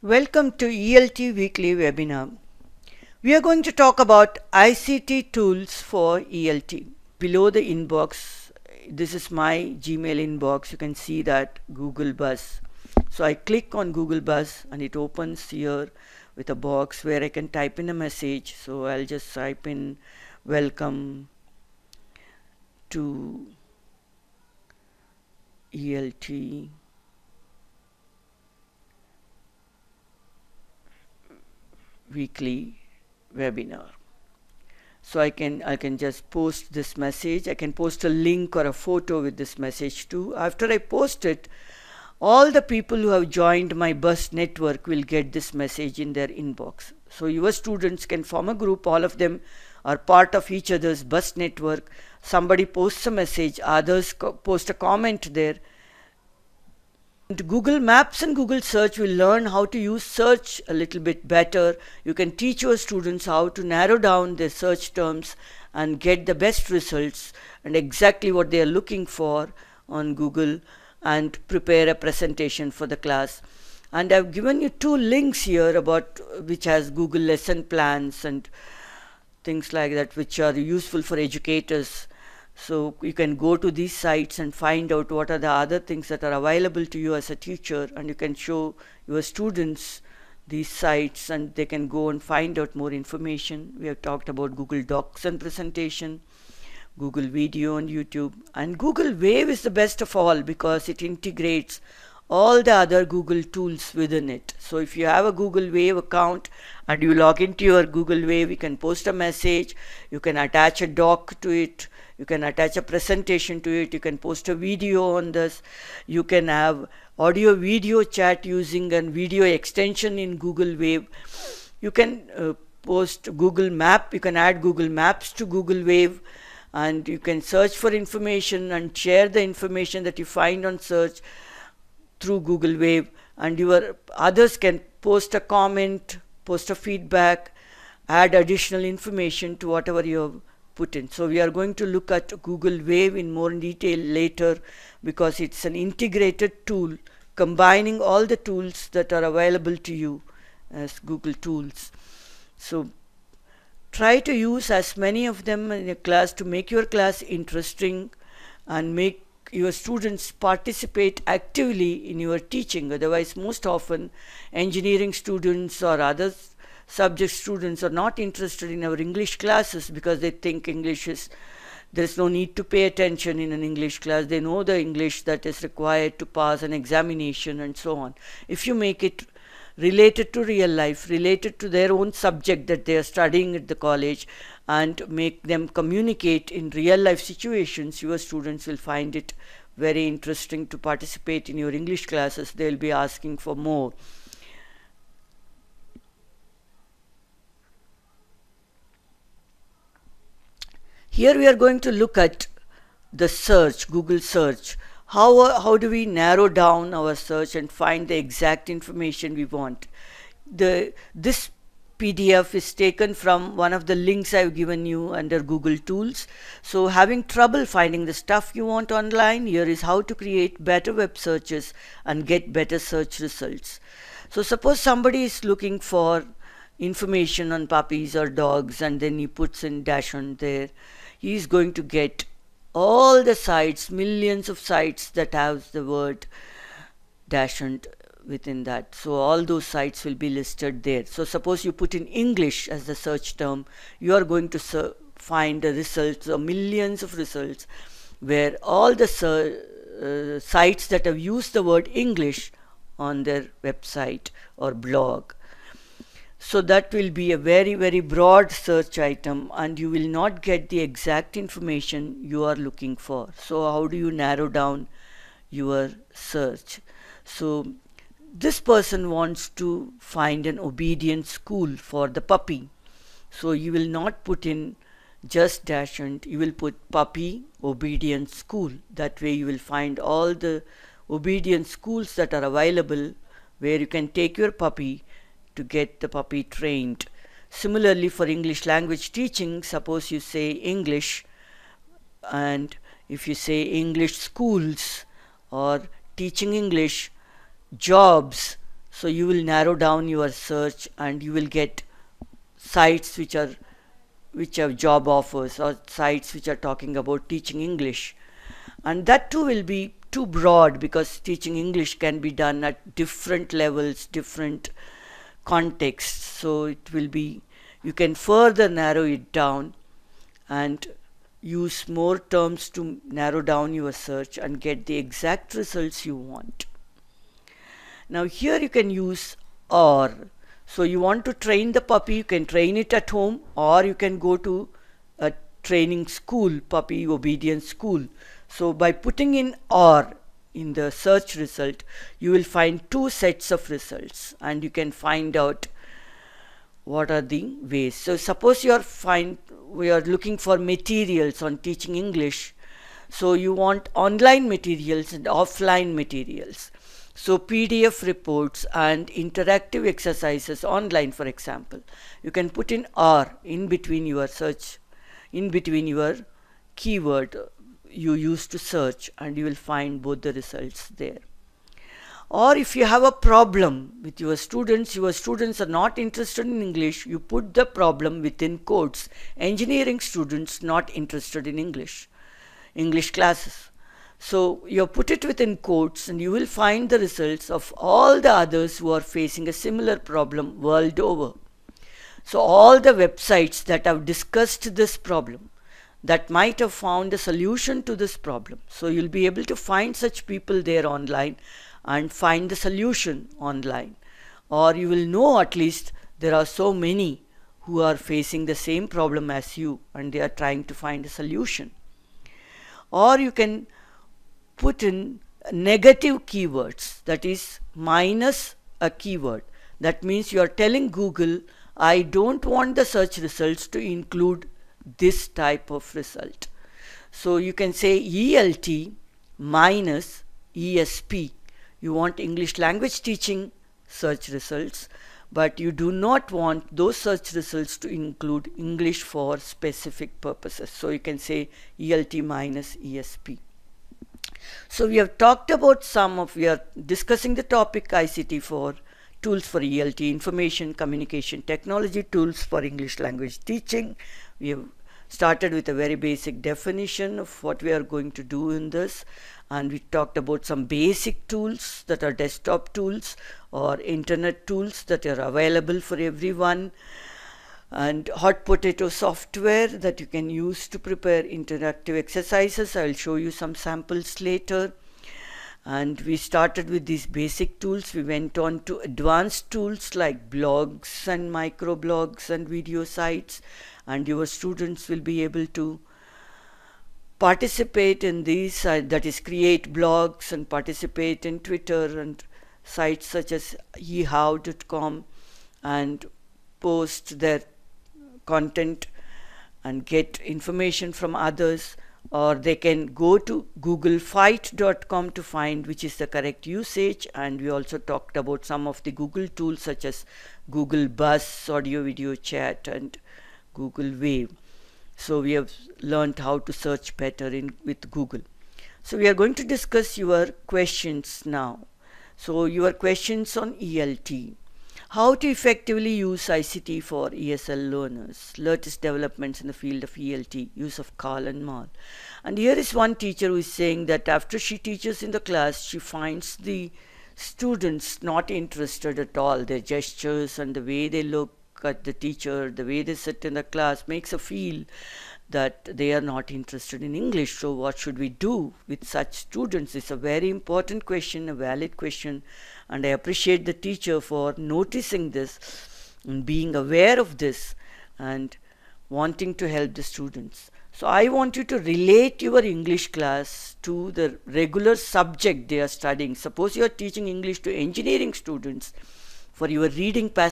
Welcome to ELT Weekly Webinar. We are going to talk about ICT tools for ELT. Below the inbox, this is my Gmail inbox. You can see that Google Bus. So I click on Google Bus and it opens here with a box where I can type in a message. So I'll just type in welcome to ELT weekly webinar. So I can just post this message. I can post a link or a photo with this message too. After I post it, all the people who have joined my bus network will get this message in their inbox. So your students can form a group. All of them are part of each other's bus network. Somebody posts a message, others post a comment there. Google Maps and Google Search will learn how to use search a little bit better. You can teach your students how to narrow down their search terms and get the best results and exactly what they are looking for on Google and prepare a presentation for the class. And I've given you two links here about which has Google lesson plans and things like that, which are useful for educators. So you can go to these sites and find out what are the other things that are available to you as a teacher, and you can show your students these sites and they can go and find out more information. We have talked about Google Docs and presentation, Google Video on YouTube, and Google Wave is the best of all because it integrates all the other Google tools within it. So if you have a Google Wave account and you log into your Google Wave, you can post a message, you can attach a doc to it, you can attach a presentation to it, you can post a video on this, you can have audio video chat using a video extension in Google Wave, you can post Google Map, you can add Google Maps to Google Wave, and you can search for information and share the information that you find on search through Google Wave, and your others can post a comment, post a feedback, add additional information to whatever you have put in. So we are going to look at Google Wave in more detail later because it's an integrated tool combining all the tools that are available to you as Google tools. So try to use as many of them in your class to make your class interesting and make your students participate actively in your teaching. Otherwise, most often engineering students or other subject students are not interested in our English classes because they think there's no need to pay attention in an English class. They know the English that is required to pass an examination and so on. If you make it related to real life, related to their own subject that they are studying at the college, and make them communicate in real life situations, your students will find it very interesting to participate in your English classes. They will be asking for more. Here we are going to look at the search, Google search. How do we narrow down our search and find the exact information we want? This PDF is taken from one of the links I've given you under Google Tools. So having trouble finding the stuff you want online, here is how to create better web searches and get better search results. So suppose somebody is looking for information on puppies or dogs and then he puts in -on there. He is going to get all the sites, millions of sites that have the word -on within that. So all those sites will be listed there. So suppose you put in English as the search term, you are going to find the results or millions of results where all the sites that have used the word English on their website or blog. So that will be a very, very broad search item and you will not get the exact information you are looking for. So how do you narrow down your search? So this person wants to find an obedient school for the puppy. So you will not put in just -on, you will put puppy obedient school. That way you will find all the obedient schools that are available where you can take your puppy to get the puppy trained. Similarly for English language teaching, suppose you say English, and if you say English schools or teaching English jobs, So you will narrow down your search and you will get sites which have job offers, or sites which are talking about teaching English. And that too will be too broad, because teaching English can be done at different levels, different contexts. So it will be, you can further narrow it down and use more terms to narrow down your search and get the exact results you want. Now here you can use or. So you want to train the puppy, you can train it at home, or you can go to a training school, puppy obedience school. So by putting in or in the search result, you will find two sets of results, and you can find out what are the ways. So suppose we are looking for materials on teaching English. So you want online materials and offline materials. So PDF reports and interactive exercises online, for example. You can put in or in between your search, in between your keyword you use to search, and you will find both the results there. Or if you have a problem with your students are not interested in English, you put the problem within quotes. Engineering students not interested in English classes. So you put it within quotes, and you will find the results of all the others who are facing a similar problem world over. So all the websites that have discussed this problem, that might have found a solution to this problem. So you'll be able to find such people there online and find the solution online. Or you will know at least there are so many who are facing the same problem as you, and they are trying to find a solution. Or you can put in negative keywords, that is minus a keyword. That means you are telling Google, I don't want the search results to include this type of result. So you can say ELT minus ESP. You want English language teaching search results, but you do not want those search results to include English for specific purposes. So you can say ELT minus ESP. So we have talked about we are discussing the topic ICT for Tools for ELT, Information Communication Technology Tools for English Language Teaching. We have started with a very basic definition of what we are going to do in this, and we talked about some basic tools that are desktop tools or internet tools that are available for everyone, and hot potato software that you can use to prepare interactive exercises. I will show you some samples later. And we started with these basic tools. We went on to advanced tools like blogs and microblogs and video sites, and your students will be able to participate in these, that is create blogs and participate in Twitter and sites such as yehow.com and post their content and get information from others. Or they can go to googlefight.com to find which is the correct usage. And we also talked about some of the Google tools such as Google Buzz, audio video chat, and Google Wave. So we have learned how to search better with Google. So we are going to discuss your questions now. So your questions on ELT. How to effectively use ICT for ESL learners, latest developments in the field of ELT, use of call and maul. And here is one teacher who is saying that after she teaches in the class, she finds the students not interested at all. Their gestures and the way they look at the teacher, the way they sit in the class makes her feel that they are not interested in English. So what should we do with such students? It's a very important question, a valid question, and I appreciate the teacher for noticing this and being aware of this and wanting to help the students. So I want you to relate your English class to the regular subject they are studying. Suppose you are teaching English to engineering students. For your reading passage,